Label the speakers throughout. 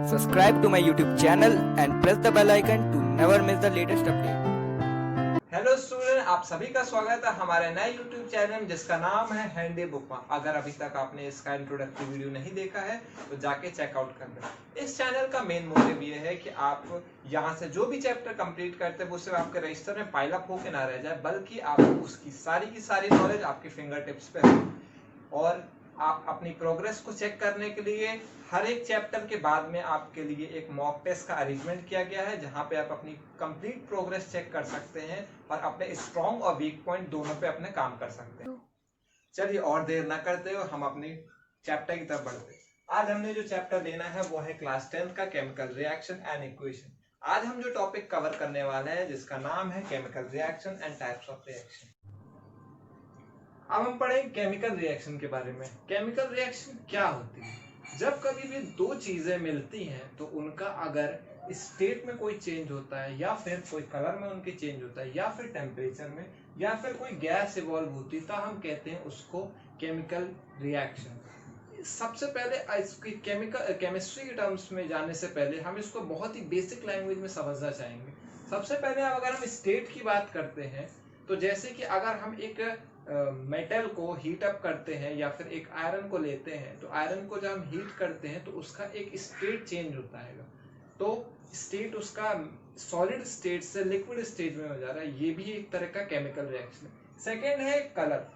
Speaker 1: Subscribe to my YouTube channel and press the bell icon to never miss the latest update.
Speaker 2: Hello student, आप सभी का स्वागत है हमारे नए YouTube चैनल जिसका नाम है हैंडी बुकमार्क। अगर अभी तक आपने इसका इंट्रोडक्टरी वीडियो नहीं देखा है तो जाके चेकआउट कर लें। इस चैनल का मेन मोटिव ये है कि आप यहाँ से जो भी चैप्टर कंप्लीट करते हैं वो सिर्फ आपके रजिस्टर में पाइल अप होके ना रह जाए, बल्कि आप उसकी सारी की सारी नॉलेज आपकी फिंगर टिप्स पे हो। और आप अपनी प्रोग्रेस को चेक करने के लिए हर एक चैप्टर के बाद में आपके लिए एक मॉक टेस्ट का अरेंजमेंट किया गया है, जहां पे आप अपनी कंप्लीट प्रोग्रेस चेक कर सकते हैं और अपने स्ट्रॉन्ग और वीक पॉइंट दोनों पे अपने काम कर सकते हैं। चलिए और देर ना करते हुए हम अपनी चैप्टर की तरफ बढ़ते हैं। आज हमने जो चैप्टर लेना है वो है क्लास 10 का केमिकल रिएक्शन एंड इक्वेशन। आज हम जो टॉपिक कवर करने वाले हैं जिसका नाम है chemical reaction and types of reaction. अब हम पढ़ेंगे केमिकल रिएक्शन के बारे में। केमिकल रिएक्शन क्या होती है? जब कभी भी दो चीजें मिलती हैं तो उनका अगर स्टेट में कोई चेंज होता है, या फिर कोई कलर में उनके चेंज होता है, या फिर टेम्परेचर में, या फिर कोई गैस इवॉल्व होती है, तो हम कहते हैं उसको केमिकल रिएक्शन। सबसे पहले इसकी केमिस्ट्री के टर्म्स में जाने से पहले हम इसको बहुत ही बेसिक लैंग्वेज में समझना चाहेंगे। सबसे पहले अगर हम स्टेट की बात करते हैं तो जैसे कि अगर हम एक मेटल को हीट अप करते हैं या फिर एक आयरन को लेते हैं, तो आयरन को जब हम हीट करते हैं तो उसका एक स्टेट चेंज होता है। तो स्टेट उसका सॉलिड स्टेट से लिक्विड स्टेट में हो जा रहा है, ये भी एक तरह का केमिकल रिएक्शन है। सेकेंड है कलर।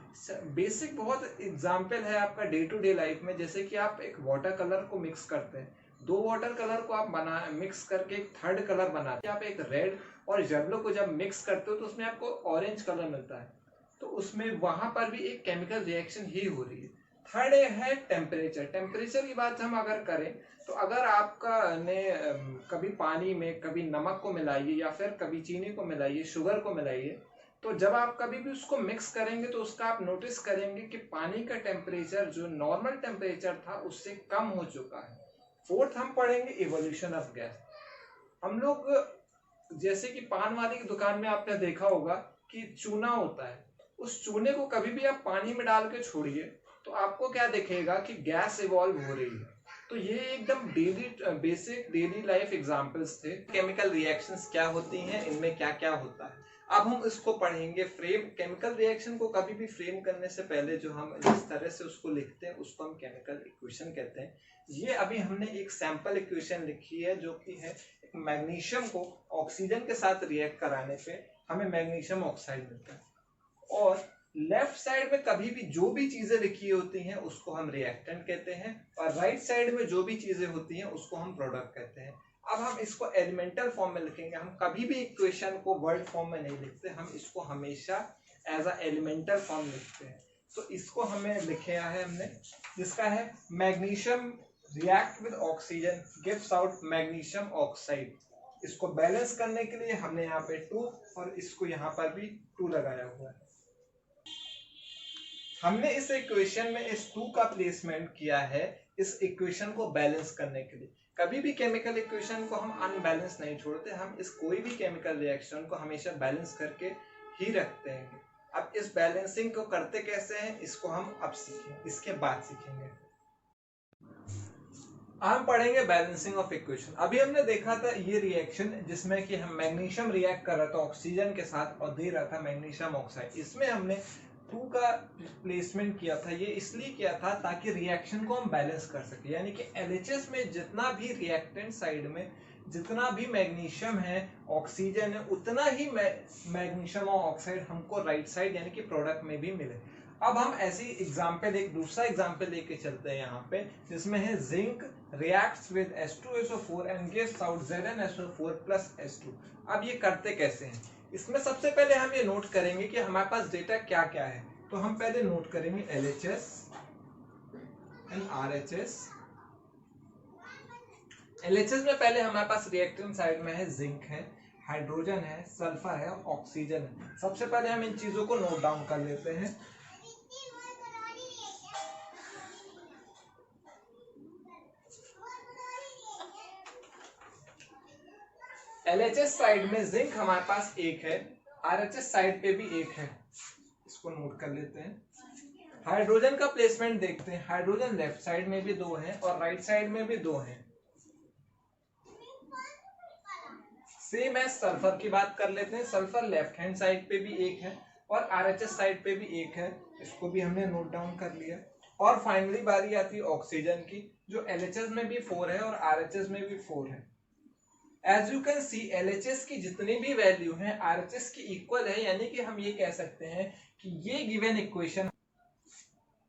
Speaker 2: बेसिक बहुत एग्जाम्पल है आपका डे टू डे लाइफ में, जैसे कि आप एक वाटर कलर को मिक्स करते हैं, दो वाटर कलर को आप मिक्स करके एक थर्ड कलर बनाते हैं। आप एक रेड और येलो को जब मिक्स करते हो तो उसमें आपको ऑरेंज कलर मिलता है, तो उसमें वहां पर भी एक केमिकल रिएक्शन ही हो रही है। थर्ड है टेम्परेचर। टेम्परेचर की बात हम अगर करें तो अगर आपका ने कभी पानी में कभी नमक को मिलाइए या फिर कभी चीनी को मिलाइए, शुगर को मिलाइए, तो जब आप कभी भी उसको मिक्स करेंगे तो उसका आप नोटिस करेंगे कि पानी का टेम्परेचर जो नॉर्मल टेम्परेचर था उससे कम हो चुका है। फोर्थ हम पढ़ेंगे इवोल्यूशन ऑफ गैस। हम लोग जैसे कि पान वाली की दुकान में आपने देखा होगा कि चूना होता है, उस चूने को कभी भी आप पानी में डाल के छोड़िए तो आपको क्या दिखेगा कि गैस इवॉल्व हो रही है। तो ये एकदम बेसिक डेली लाइफ एग्जांपल्स थे। केमिकल रिएक्शंस क्या होती हैं, इनमें क्या क्या होता है, अब हम इसको पढ़ेंगे। फ्रेम केमिकल रिएक्शन को कभी भी फ्रेम करने से पहले जो हम जिस तरह से उसको लिखते हैं उसको हम केमिकल इक्वेशन कहते हैं। ये अभी हमने एक सैंपल इक्वेशन लिखी है जो कि है मैग्नीशियम को ऑक्सीजन के साथ रिएक्ट कराने पे हमें मैग्नीशियम ऑक्साइड मिलता है। और लेफ्ट साइड में कभी भी जो भी चीजें लिखी होती हैं उसको हम रिएक्टेंट कहते हैं, और राइट साइड में जो भी चीजें होती हैं उसको हम प्रोडक्ट कहते हैं। अब हम इसको एलिमेंटल फॉर्म में लिखेंगे। हम कभी भी इक्वेशन को वर्ड फॉर्म में नहीं लिखते, हम इसको हमेशा एज अ एलिमेंटल फॉर्म लिखते हैं। तो इसको हमें लिखे है हमने, जिसका है magnesium react with oxygen gives out magnesium oxide. इसको बैलेंस करने के लिए हमने यहाँ पे 2 और इसको यहाँ पर भी 2 लगाया हुआ है। हमने इस इक्वेशन में इस 2 का प्लेसमेंट किया है इस इक्वेशन को बैलेंस करने के लिए। कभी भी केमिकल इक्वेशन को हम अनबैलेंस नहीं छोड़ते, हम इस कोई भी केमिकल रिएक्शन को हमेशा बैलेंस करके ही रखते हैं। अब इस बैलेंसिंग को करते कैसे हैं इसको हम अब सीखेंगे, इसके बाद सीखेंगे। हम पढ़ेंगे बैलेंसिंग ऑफ इक्वेशन। अभी हमने देखा था ये रिएक्शन जिसमें कि हम मैग्नीशियम रिएक्ट कर रहा था ऑक्सीजन के साथ और दे रहा था मैग्नीशियम ऑक्साइड। इसमें हमने 2 का प्लेसमेंट किया था। ये इसलिए किया था ताकि रिएक्शन को हम बैलेंस कर सके, यानी कि LHS में जितना भी रिएक्टेंट साइड में जितना भी मैग्नीशियम है ऑक्सीजन है, उतना ही मैग्नीशियम और ऑक्साइड हमको राइट साइड यानी कि प्रोडक्ट में भी मिले। अब हम ऐसी एग्जांपल एक दूसरा एग्जांपल लेके चलते हैं यहाँ पे, जिसमें है zinc reacts with H2SO4 and gives out ZnSO4 plus H2। अब ये करते कैसे हैं, इसमें सबसे पहले हम ये नोट करेंगे कि हमारे पास डेटा क्या क्या है। तो हम पहले नोट करेंगे LHS एंड RHS। LHS में पहले हमारे पास रिएक्टेंट साइड में है जिंक है, हाइड्रोजन है, सल्फर है, ऑक्सीजन है। सबसे पहले हम इन चीजों को नोट डाउन कर लेते हैं। LHS साइड में जिंक हमारे पास एक है, RHS साइड पे भी एक है, इसको नोट कर लेते हैं। हाइड्रोजन का प्लेसमेंट देखते हैं। हाइड्रोजन लेफ्ट साइड में भी 2 हैं और राइट साइड में भी 2 हैं। सेम है सल्फर की बात कर लेते हैं। सल्फर लेफ्ट हैंड साइड पे भी एक है और आरएचएस साइड पे भी एक है, इसको भी हमने नोट डाउन कर लिया। और फाइनली बारी आती है ऑक्सीजन की, जो एलएचएस में भी 4 है और आरएचएस में भी 4 है। As you can see LHS की जितनी भी वैल्यू है आरएचएस की इक्वल है, यानी कि हम ये कह सकते हैं कि ये गिवन इक्वेशन,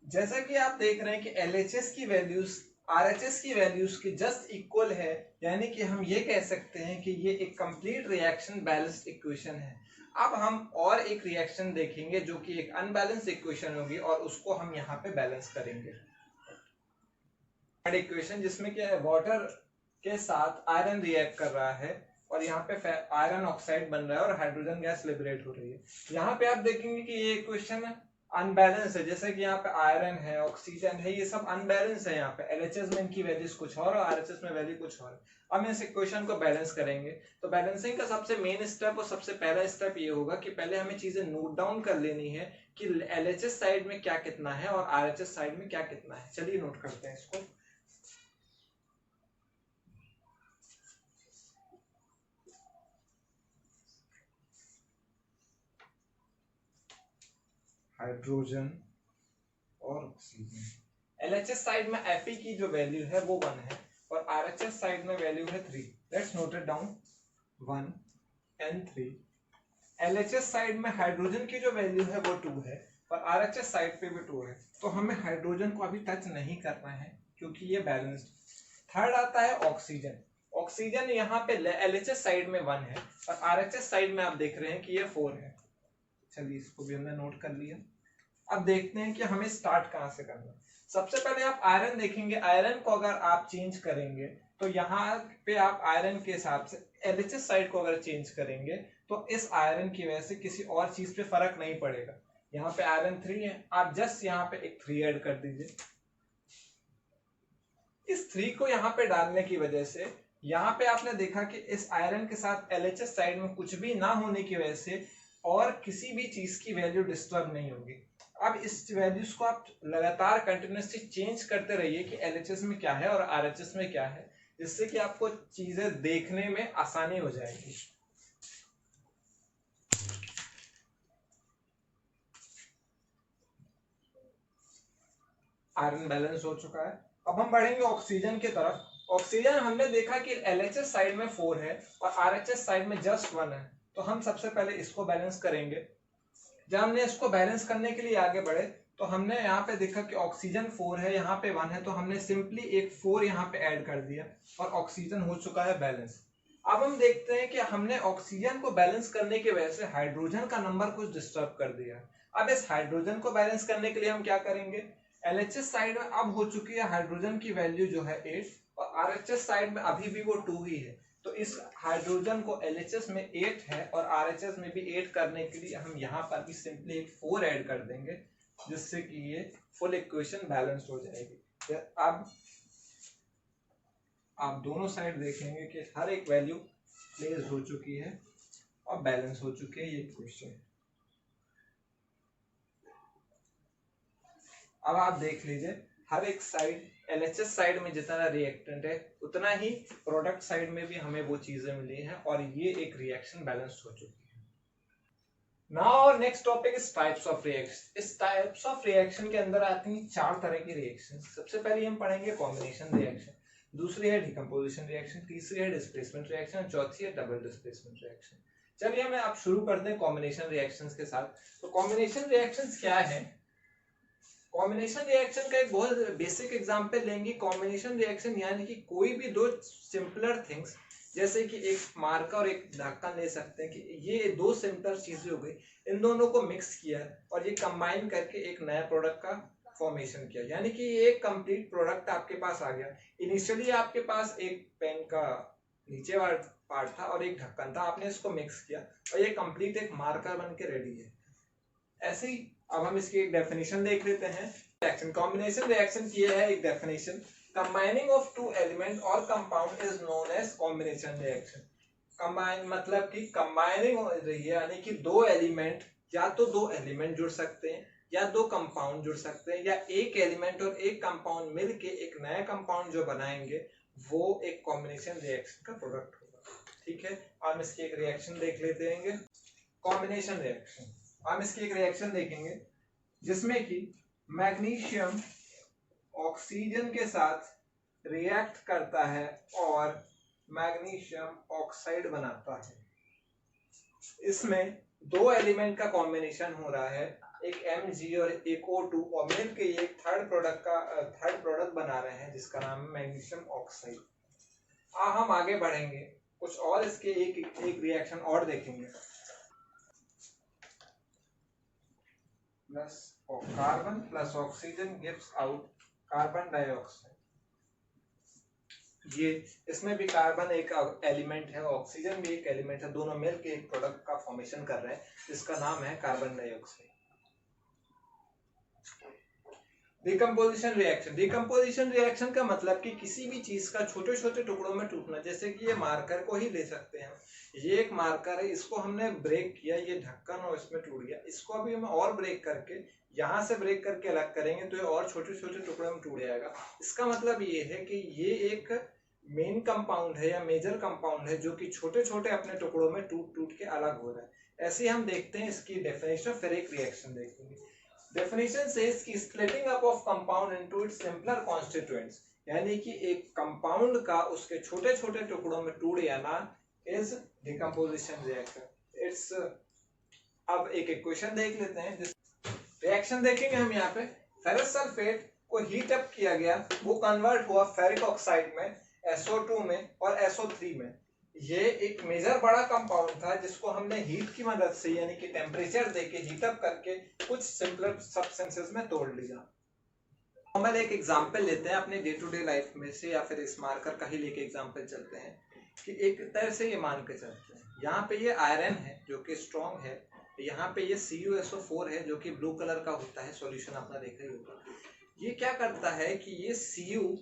Speaker 2: जैसा कि आप देख रहे हैं कि एलएचएस की वैल्यूज आरएचएस की वैल्यूज की जस्ट इक्वल है, यानी कि हम ये कह सकते हैं कि ये एक कंप्लीट रिएक्शन बैलेंस्ड इक्वेशन है। अब हम और एक रिएक्शन देखेंगे जो कि एक अनबैलेंस्ड इक्वेशन होगी और उसको हम यहाँ पे बैलेंस करेंगे। इक्वेशन जिसमें क्या है, वाटर के साथ आयरन रिएक्ट कर रहा है और यहाँ पे आयरन ऑक्साइड बन रहा है और हाइड्रोजन गैस लिबरेट हो रही है। यहाँ पे आप देखेंगे कि ये इक्वेशन अनबैलेंस है, जैसे कि यहाँ पे आयरन है, ऑक्सीजन है, ये सब अनबैलेंस है। यहाँ पे एलएचएस में इनकी वैल्यूज कुछ और आरएचएस में वैल्यू कुछ और। अब इस इक्वेशन को बैलेंस करेंगे तो बैलेंसिंग का सबसे मेन स्टेप और सबसे पहला स्टेप ये होगा कि पहले हमें चीजें नोट डाउन कर लेनी है कि एलएचएस साइड में क्या कितना है और आरएचएस साइड में क्या कितना है। चलिए नोट करते हैं इसको। हाइड्रोजन और ऑक्सीजन, एलएचएस साइड में Fe की जो वैल्यू है वो 1 है और आरएचएस साइड में वैल्यू है 3। Let's note it down, 1 and 3। LHS side में हाइड्रोजन की जो वैल्यू है वो 2 है और आरएचएस साइड पे भी 2 है, तो हमें हाइड्रोजन को अभी टच नहीं करना है क्योंकि ये बैलेंस्ड। थर्ड आता है ऑक्सीजन। ऑक्सीजन यहाँ पे एलएचएस साइड में 1 है और आरएचएस साइड में आप देख रहे हैं कि ये 4 है। चलिए इसको भी हमने नोट कर लिया। अब देखते हैं कि हमें स्टार्ट कहां से करना है। सबसे पहले आप आयरन देखेंगे, आयरन को अगर आप चेंज करेंगे तो यहाँ पे आप आयरन के हिसाब से एलएचएस साइड को अगर चेंज करेंगे तो इस आयरन की वजह से किसी और चीज पे फर्क नहीं पड़ेगा। यहाँ पे आयरन 3 है, आप जस्ट यहाँ पे एक 3 ऐड कर दीजिए। इस 3 को यहाँ पे डालने की वजह से यहाँ पे आपने देखा कि इस आयरन के साथ एलएचएस साइड में कुछ भी ना होने की वजह से और किसी भी चीज की वैल्यू डिस्टर्ब नहीं होगी। अब इस वैल्यूज को आप लगातार कंटिन्यूसली चेंज करते रहिए कि एलएचएस में क्या है और आरएचएस में क्या है, जिससे कि आपको चीजें देखने में आसानी हो जाएगी। आयरन बैलेंस हो चुका है। अब हम बढ़ेंगे ऑक्सीजन की तरफ। ऑक्सीजन हमने देखा कि एलएचएस साइड में 4 है और आरएचएस साइड में जस्ट 1 है, तो हम सबसे पहले इसको बैलेंस करेंगे। जब हमने इसको बैलेंस करने के लिए आगे बढ़े तो हमने यहाँ पे देखा कि ऑक्सीजन 4 है, यहाँ पे 1 है, तो हमने सिंपली एक 4 यहाँ पे ऐड कर दिया और ऑक्सीजन हो चुका है बैलेंस। अब हम देखते हैं कि हमने ऑक्सीजन को बैलेंस करने की वजह से हाइड्रोजन का नंबर कुछ डिस्टर्ब कर दिया। अब इस हाइड्रोजन को बैलेंस करने के लिए हम क्या करेंगे, एलएचएस साइड में अब हो चुकी है हाइड्रोजन की वैल्यू जो है 8 और आरएचएस साइड में अभी भी वो 2 ही है, तो इस हाइड्रोजन को एलएचएस में 8 है और आरएचएस में भी 8 करने के लिए हम यहाँ पर भी सिंपली एक 4 ऐड कर देंगे, जिससे कि ये फुल इक्वेशन बैलेंस्ड हो जाएगी। अब आप दोनों साइड देखेंगे कि हर एक वैल्यू प्लेस हो चुकी है और बैलेंस हो चुकी है ये इक्वेशन। अब आप देख लीजिए हर एक साइड, एलएचएस साइड में जितना रिएक्टेंट है उतना ही प्रोडक्ट साइड में भी हमें वो चीजें मिली हैं और ये एक रिएक्शन बैलेंस्ड हो चुकी है। Now next topic is types of reaction. इस टाइप्स ऑफ रिएक्शन के अंदर आती हैं 4 तरह की रिएक्शन। सबसे पहले हम पढ़ेंगे कॉम्बिनेशन रिएक्शन, दूसरी है डिकम्पोजिशन रिएक्शन, तीसरी है डिस्प्लेसमेंट रिएक्शन और चौथी है डबल डिस्प्लेसमेंट रिएक्शन। चलिए हमें आप शुरू करते हैं कॉम्बिनेशन रिएक्शंस के साथ। तो कॉम्बिनेशन रिएक्शंस क्या है? कॉम्बिनेशन रिएक्शन का एक बहुत बेसिक एग्जांपल लेंगे। कॉम्बिनेशन रिएक्शन यानी कि कोई भी दो सिंपलर थिंग्स, जैसे कि एक मार्कर और एक ढक्कन ले सकते हैं कि ये दो सिंपलर चीजें हो गई, इन दोनों को मिक्स किया और ये कंबाइन करके एक नया प्रोडक्ट का फॉर्मेशन किया, यानी कि ये एक कंप्लीट प्रोडक्ट आपके पास आ गया। इनिशियली आपके पास एक पेन का नीचे वाला पार्ट था और एक ढक्कन था, आपने इसको मिक्स किया और ये कंप्लीट एक मार्कर बन के रेडी है। ऐसे ही अब हम इसकी एक डेफिनेशन देख लेते हैं। रिएक्शन, कॉम्बिनेशन रिएक्शन की है एक definition, combining of two element और compound is known as combination reaction. Combine मतलब कि कंबाइनिंग हो रही है, यानी कि दो एलिमेंट, या तो दो एलिमेंट जुड़ सकते हैं या दो कंपाउंड जुड़ सकते हैं, या एक एलिमेंट और एक कंपाउंड मिलके एक नया कंपाउंड जो बनाएंगे वो एक कॉम्बिनेशन रिएक्शन का प्रोडक्ट होगा। ठीक है, हम इसकी एक रिएक्शन देख लेते हैं, कॉम्बिनेशन रिएक्शन। हम इसकी एक रिएक्शन देखेंगे जिसमें कि मैग्नीशियम ऑक्सीजन के साथ रिएक्ट करता है और मैग्नीशियम ऑक्साइड बनाता है। इसमें दो एलिमेंट का कॉम्बिनेशन हो रहा है, एक Mg और एक O2, और मिलकर ये एक थर्ड प्रोडक्ट बना रहे हैं जिसका नाम है मैग्नीशियम ऑक्साइड। हम आगे बढ़ेंगे, कुछ और इसके एक रिएक्शन और देखेंगे। Plus carbon plus oxygen gives out carbon dioxide. ये इसमें भी कार्बन एक एलिमेंट है, ऑक्सीजन भी एक एलिमेंट है, दोनों मिलकर एक प्रोडक्ट का फॉर्मेशन कर रहे हैं जिसका नाम है carbon dioxide. Decomposition reaction. Decomposition reaction का मतलब कि किसी भी चीज का छोटे छोटे टुकड़ों में टूटना। जैसे कि ये मार्कर को ही ले सकते हैं, ये एक मार्कर है, इसको हमने ब्रेक किया, ये ढक्कन और इसमें टूट गया, इसको अभी हम और ब्रेक करके यहाँ से ब्रेक करके अलग करेंगे तो ये और छोटे छोटे टुकड़ों में टूट जाएगा। इसका मतलब ये है कि ये एक मेन कंपाउंड है या मेजर कंपाउंड है जो कि छोटे छोटे अपने टुकड़ों में टूट टूट के अलग हो रहा है। ऐसे हम देखते हैं इसकी डेफिनेशन, फिर एक रिएक्शन देखेंगे। Definition says कि splitting up of compound into its simpler constituents, यानी कि एक कंपाउंड का उसके छोटे छोटे टुकड़ों में टूट जाना is decomposition reaction. It's अब एक इक्वेशन देख लेते हैं, जिस रिएक्शन देखेंगे हम यहाँ पे, फेरस सल्फेट को हीट अप किया गया, वो कन्वर्ट हुआ फेरिक ऑक्साइड में, SO2 में और SO3 में। ये एक मेजर बड़ा कंपाउंड था जिसको हमने हीट की मदद से यानी कि टेम्परेचर देके हीट अप करके कुछ सिंपलर सब्सटेंसेस में तोड़ लिया। नॉर्मल एक एग्जांपल लेते हैं अपने डे टू डे लाइफ में से, या फिर इस मार्कर का ही लेके एग्जांपल चलते हैं कि एक तरह से ये मान के चलते हैं, यहाँ पे ये आयरन है जो कि स्ट्रॉन्ग है, यहाँ पे ये CuSO4 है जो कि ब्लू कलर का होता है, सॉल्यूशन आपने देखा ही होगा। ये क्या करता है कि ये Cu,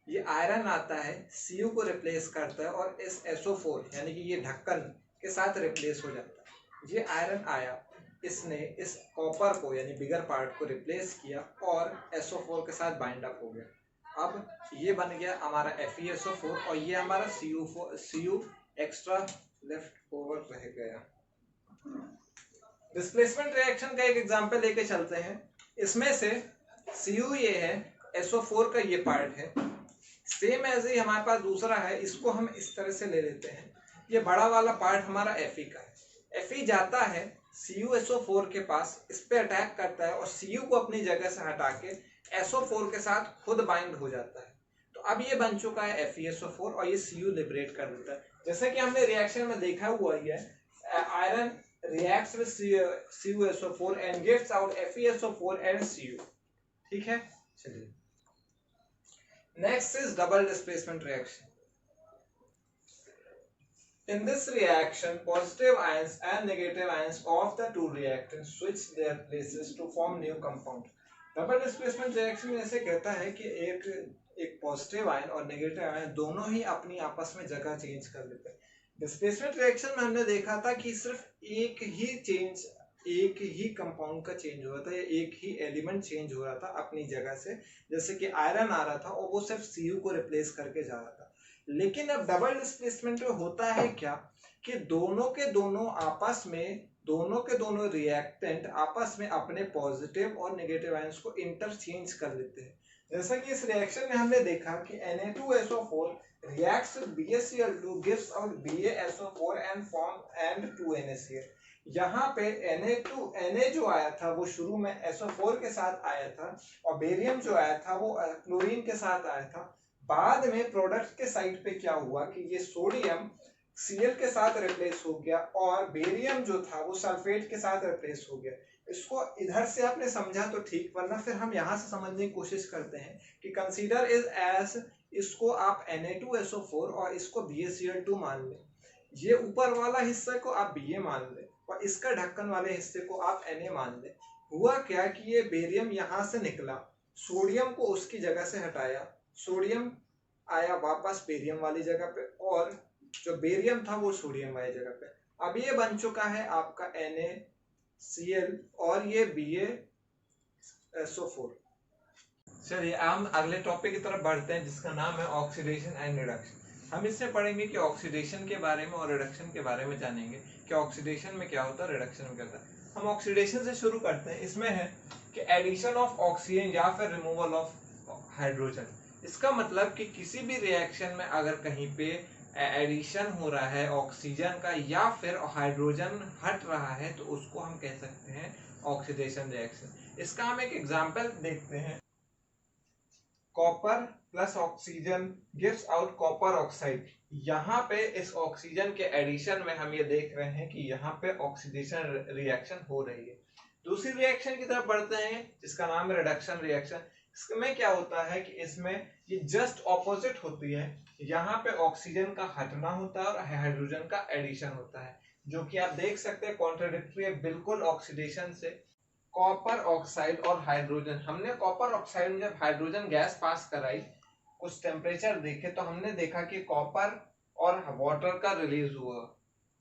Speaker 2: ये आयरन आता है, Cu को रिप्लेस करता है और इस SO4 यानी कि ये ढक्कन के साथ रिप्लेस हो जाता है। ये आयरन आया, इसने इस कॉपर को यानी बिगर पार्ट को रिप्लेस किया और SO4 के साथ बाइंड अप हो गया। अब ये बन गया हमारा FeSO4 और ये हमारा Cu एक्स्ट्रा लेफ्ट ओवर रह गया। डिस्प्लेसमेंट रिएक्शन का एक एग्जांपल लेके चलते हैं। इसमें से Cu ये है, SO4 का ये पार्ट है, सेम ऐसे ही हमारे पास दूसरा है, इसको हम इस तरह से ले लेते हैं। ये बड़ा वाला पार्ट हमारा Fe का है, Fe जाता है CuSO4 के पास, इस पे अटैक करता है और Cu को अपनी जगह से हटा के SO4 के साथ खुद बाइंड हो जाता है। तो अब ये बन चुका है FeSO4 और ये Cu लिबरेट कर देता है। जैसे कि हमने रिएक्शन में देखा हुआ ही है, iron reacts with CuSO4 and gives out FeSO4 and Cu। ठीक है, चलिए next is double displacement reaction. In this reaction, positive ions and negative ions of the two reactants switch their places to form new compound. Double displacement reaction में ऐसे कहता है कि एक positive ion और नेगेटिव आयन दोनों ही अपनी आपस में जगह चेंज कर लेते हैं। डिस्प्लेसमेंट रिएक्शन में हमने देखा था कि सिर्फ एक ही कंपाउंड का चेंज हो रहा था या एक ही एलिमेंट चेंज हो रहा था अपनी जगह से, जैसे कि आयरन आ रहा था और वो सिर्फ Cu को रिप्लेस करके जा रहा था। लेकिन अब डबल डिस्प्लेसमेंट में होता है क्या कि दोनों के दोनों रिएक्टेंट आपस में अपने पॉजिटिव और नेगेटिव आयंस को इंटरचेंज कर लेते हैं। जैसा कि इस रिएक्शन में हमने देखा कि Na2SO4 reacts with BaCl2 gives out BaSO4 and form 2NaCl। यहाँ पे Na जो आया था वो शुरू में SO4 के साथ आया था और बेरियम जो आया था वो क्लोरीन के साथ आया था। बाद में प्रोडक्ट के साइड पे क्या हुआ कि ये सोडियम Cl के साथ रिप्लेस हो गया और बेरियम जो था वो सल्फेट के साथ रिप्लेस हो गया। इसको इधर से आपने समझा तो ठीक, वरना फिर हम यहाँ से समझने की कोशिश करते हैं कि कंसीडर इज एज, इसको आप Na2SO4 और इसको BaCl2 मान लें, ये ऊपर वाला हिस्सा को आप Ba मान लें और इसका ढक्कन वाले हिस्से को आप Na मान लें। हुआ क्या कि ये बेरियम यहाँ से निकला, सोडियम को उसकी जगह से हटाया, सोडियम आया वापस बेरियम वाली जगह पे और जो बेरियम था वो सोडियम वाली जगह पे। अब ये बन चुका है आपका NaCl और ये BaSO4। चलिए हम अगले टॉपिक की तरफ बढ़ते हैं जिसका नाम है ऑक्सीडेशन एंड रिडक्शन। हम इसमें पढ़ेंगे कि ऑक्सीडेशन के बारे में और रिडक्शन के बारे में जानेंगे कि ऑक्सीडेशन में क्या होता है, रिडक्शन में क्या होता है। हम ऑक्सीडेशन से शुरू करते हैं। इसमें है कि एडिशन ऑफ ऑक्सीजन या फिर रिमूवल ऑफ हाइड्रोजन। इसका मतलब कि किसी भी रिएक्शन में अगर कहीं पे एडिशन हो रहा है ऑक्सीजन का या फिर हाइड्रोजन हट रहा है तो उसको हम कह सकते हैं ऑक्सीडेशन रिएक्शन। इसका हम एक एग्जांपल देखते हैं। Copper plus oxygen gives out copper oxide. यहाँ पे इस ऑक्सीजन के एडिशन में हम ये देख रहे हैं कि यहाँ पे ऑक्सीडेशन रिएक्शन हो रही है। दूसरी रिएक्शन की तरफ बढ़ते हैं जिसका नाम है रिडक्शन रिएक्शन। इसमें क्या होता है कि इसमें ये जस्ट ऑपोजिट होती है। यहाँ पे ऑक्सीजन का हटना होता है और हाइड्रोजन का एडिशन होता है, जो कि आप देख सकते हैं कॉन्ट्राडिक्टरी है बिल्कुल ऑक्सीडेशन से। कॉपर ऑक्साइड और हाइड्रोजन, हमने कॉपर ऑक्साइड में जब हाइड्रोजन गैस पास कराई, कुछ टेम्परेचर देखे तो हमने देखा कि कॉपर और वाटर का रिलीज हुआ।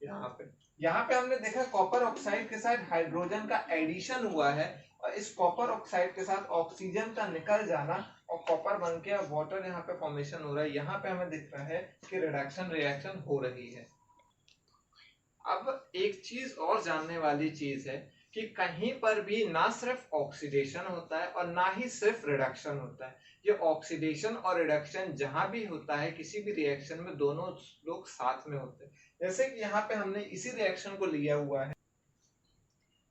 Speaker 2: यहाँ पे हमने देखा कॉपर ऑक्साइड के साथ हाइड्रोजन का एडिशन हुआ है और इस कॉपर ऑक्साइड के साथ ऑक्सीजन का निकल जाना और कॉपर बन के वाटर यहाँ पे फॉर्मेशन हो रहा है। यहाँ पे हमें दिख रहा है कि रिडक्शन रिएक्शन हो रही है। अब एक चीज और जानने वाली चीज है कि कहीं पर भी ना सिर्फ ऑक्सीडेशन होता है और ना ही सिर्फ रिडक्शन होता है। ये ऑक्सीडेशन और रिडक्शन जहां भी होता है किसी भी रिएक्शन में दोनों लोग साथ में होते हैं। जैसे कि यहाँ पे हमने इसी रिएक्शन को लिया हुआ है।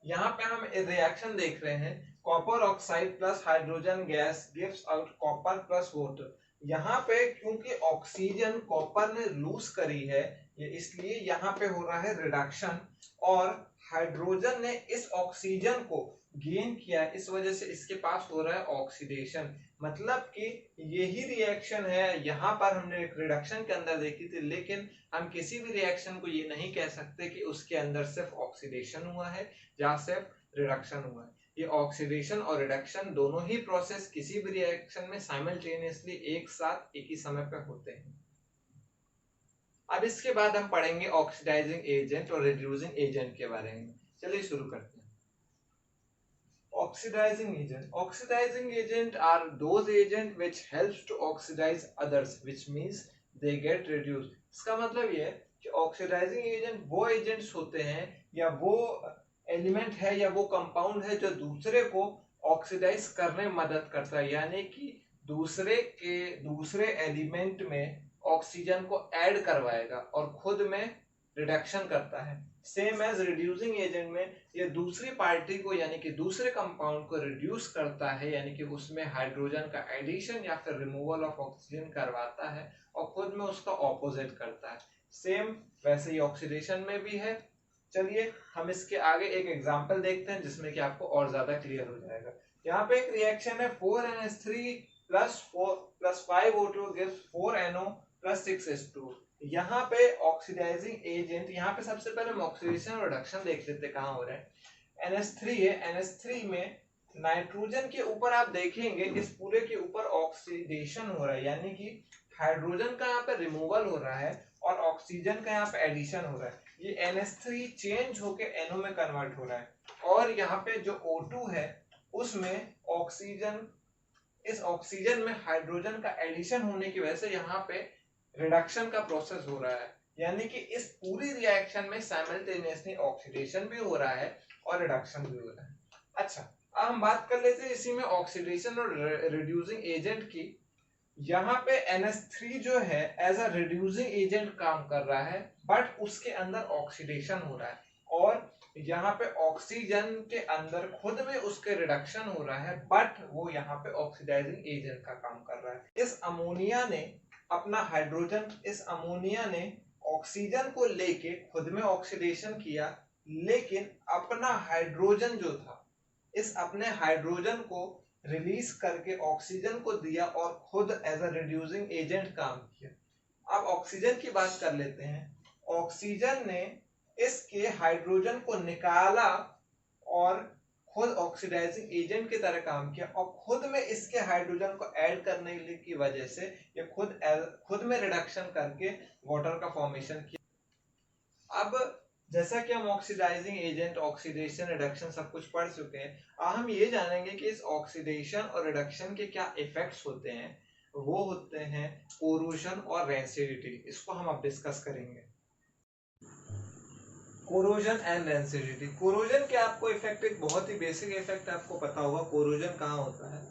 Speaker 2: यहाँ पे हम रिएक्शन देख रहे हैं, copper oxide plus hydrogen gas gives out copper plus water. यहाँ पे क्योंकि ऑक्सीजन कॉपर ने लूज करी है ये इसलिए यहाँ पे हो रहा है रिडक्शन और हाइड्रोजन ने इस ऑक्सीजन को गेन किया, इस वजह से इसके पास हो रहा है ऑक्सीडेशन। मतलब कि यही रिएक्शन है यहाँ पर हमने एक रिडक्शन के अंदर देखी थी, लेकिन हम किसी भी रिएक्शन को ये नहीं कह सकते कि उसके अंदर सिर्फ ऑक्सीडेशन हुआ है या सिर्फ रिडक्शन हुआ है। ये ऑक्सीडेशन और रिडक्शन दोनों ही प्रोसेस किसी भी रिएक्शन में साइमल्टेनियसली एक साथ एक ही समय पर होते हैं। अब इसके बाद हम पढ़ेंगे ऑक्सीडाइजिंग एजेंट और रिड्यूसिंग एजेंट के बारे में। चलिए शुरू करते हैं। Oxidizing agent. Oxidizing agent are those agent which helps to oxidize others, which means they get reduced. इसका मतलब ये है कि ऑक्सीडाइजिंग एजेंट वो एजेंट्स होते हैं या वो एलिमेंट है या वो कंपाउंड है जो दूसरे को ऑक्सीडाइज करने में मदद करता है, यानी कि दूसरे एलिमेंट में ऑक्सीजन को ऐड करवाएगा और खुद में रिडक्शन करता है। सेम एज रिड्यूसिंग एजेंट में ये दूसरी पार्टी को यानी कि दूसरे कंपाउंड को रिड्यूस करता है, यानी कि उसमें हाइड्रोजन का एडिशन या फिर रिमूवल ऑफ ऑक्सीजन करवाता है और खुद में उसका ऑपोजिट करता है। सेम वैसे ही ऑक्सीडेशन में भी है। चलिए हम इसके आगे एक एग्जांपल देखते हैं जिसमें कि आपको और ज्यादा क्लियर हो जाएगा। यहाँ पे एक रिएक्शन है 4NH3 plus 5O2 gives 4NO plus 6H2। यहाँ पे ऑक्सीडाइजिंग एजेंट, यहाँ पे सबसे पहले हम ऑक्सीडेशन और रिडक्शन देख लेते हैं कहाँ हो रहा है। NH3 है, NH3 में नाइट्रोजन के ऊपर आप देखेंगे इस पूरे के ऊपर ऑक्सीडेशन हो रहा है, यानी कि हाइड्रोजन का यहाँ पे रिमूवल हो रहा है और ऑक्सीजन का यहाँ पे एडिशन हो रहा है। ये NH3 चेंज होके NO में कन्वर्ट हो रहा है और यहाँ पे जो O2 है उसमें ऑक्सीजन, इस ऑक्सीजन में हाइड्रोजन का एडिशन होने की वजह से यहाँ पे रिडक्शन का प्रोसेस हो रहा है, यानी कि इस पूरी रिएक्शन में साइमल्टेनियसली ऑक्सीडेशन भी हो रहा है और रिडक्शन भी हो रहा है। अच्छा, अब हम बात कर लेते हैं इसी में ऑक्सीडेशन और रिड्यूसिंग एजेंट की। यहाँ पे NH3 जो है एज अ रिड्यूसिंग एजेंट काम कर रहा है, बट उसके अंदर ऑक्सीडेशन हो रहा है और यहाँ पे ऑक्सीजन के अंदर खुद में उसके रिडक्शन हो रहा है, बट वो यहाँ पे ऑक्सीडाइजिंग एजेंट का काम कर रहा है। इस अमोनिया ने अपना हाइड्रोजन, इस अमोनिया ने ऑक्सीजन को लेके खुद में ऑक्सीडेशन किया, लेकिन अपना हाइड्रोजन जो था इस अपने हाइड्रोजन को रिलीज करके ऑक्सीजन को दिया और खुद एज अ रिड्यूसिंग एजेंट काम किया। अब ऑक्सीजन की बात कर लेते हैं। ऑक्सीजन ने इसके हाइड्रोजन को निकाला और खुद ऑक्सीडाइजिंग एजेंट की तरह काम किया और खुद में इसके हाइड्रोजन को ऐड करने की वजह से ये खुद में रिडक्शन करके वाटर का फॉर्मेशन किया। अब जैसा कि हम ऑक्सीडाइजिंग एजेंट, ऑक्सीडेशन, रिडक्शन सब कुछ पढ़ चुके हैं, अब हम ये जानेंगे कि इस ऑक्सीडेशन और रिडक्शन के क्या इफेक्ट्स होते हैं, वो होते हैं कोरोजन और रेंसिडिटी। इसको हम अब डिस्कस करेंगे। Corrosion and rancidity. कोरोजन के आपको इफेक्ट, एक बहुत ही बेसिक इफेक्ट आपको पता होगा कोरोजन कहाँ होता है।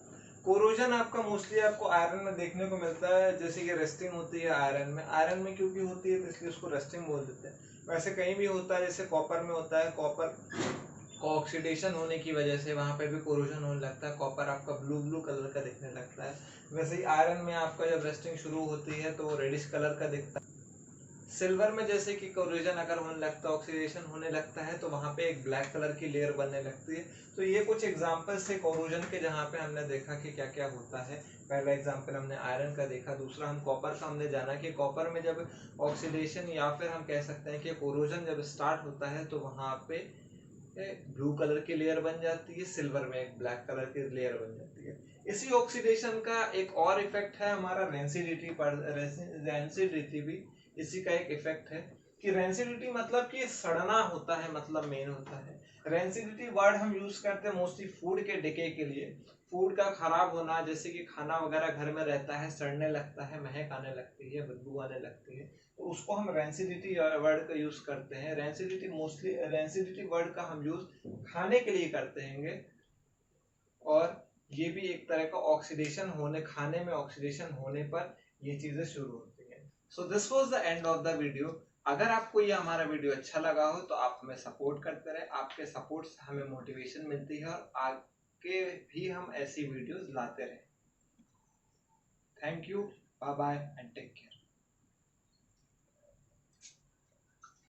Speaker 2: कोरोजन आपका मोस्टली आपको आयरन में देखने को मिलता है, जैसे कि रेस्टिंग होती है आयरन में। आयरन में क्योंकि होती है तो इसलिए उसको रेस्टिंग बोल देते हैं। वैसे कहीं भी होता है, जैसे कॉपर में होता है, कॉपर को ऑक्सीडेशन होने की वजह से वहां पे भी कोरोजन होने लगता है, कॉपर आपका ब्लू ब्लू कलर का दिखने लगता है। वैसे ही आयरन में आपका जब रेस्टिंग शुरू होती है तो वो रेडिश कलर का दिखता है। सिल्वर में जैसे कि कोरोजन अगर होने लगता है, ऑक्सीडेशन होने लगता है, तो वहां पे एक ब्लैक कलर की लेयर बनने लगती है। तो ये कुछ एग्जांपल्स है कोरोजन के, जहाँ पे हमने देखा कि क्या क्या होता है। पहला एग्जांपल हमने आयरन का देखा, दूसरा हम कॉपर का हमने जाना कि कॉपर में जब ऑक्सीडेशन या फिर हम कह सकते हैं कि कोरोजन जब स्टार्ट होता है तो वहां पे ब्लू कलर की लेयर बन जाती है, सिल्वर में एक ब्लैक कलर की लेयर बन जाती है। इसी ऑक्सीडेशन का एक और इफेक्ट है हमारा रेंसिडिटी पर। रेंसिडिटी भी इसी का एक इफेक्ट है कि रेंसिडिटी मतलब कि सड़ना होता है, मतलब मेन होता है। रेंसिडिटी वर्ड हम यूज करते हैं मोस्टली फूड के डिके के लिए। फूड का खराब होना, जैसे कि खाना वगैरह घर में रहता है, सड़ने लगता है, महक आने लगती है, बदबू आने लगती है, तो उसको हम रेंसिडिटी वर्ड का यूज करते हैं। रेंसिडिटी मोस्टली, रेंसिडिटी वर्ड का हम यूज खाने के लिए करते हैं। और ये भी एक तरह का ऑक्सीडेशन होने, खाने में ऑक्सीडेशन होने पर ये चीजें शुरू होती हैं। So this was the end of the video. अगर आपको ये हमारा वीडियो अच्छा लगा हो तो आप हमें सपोर्ट करते रहे। आपके सपोर्ट से हमें मोटिवेशन मिलती है और आगे भी हम ऐसी वीडियोस लाते रहे। Thank you, bye bye and take care.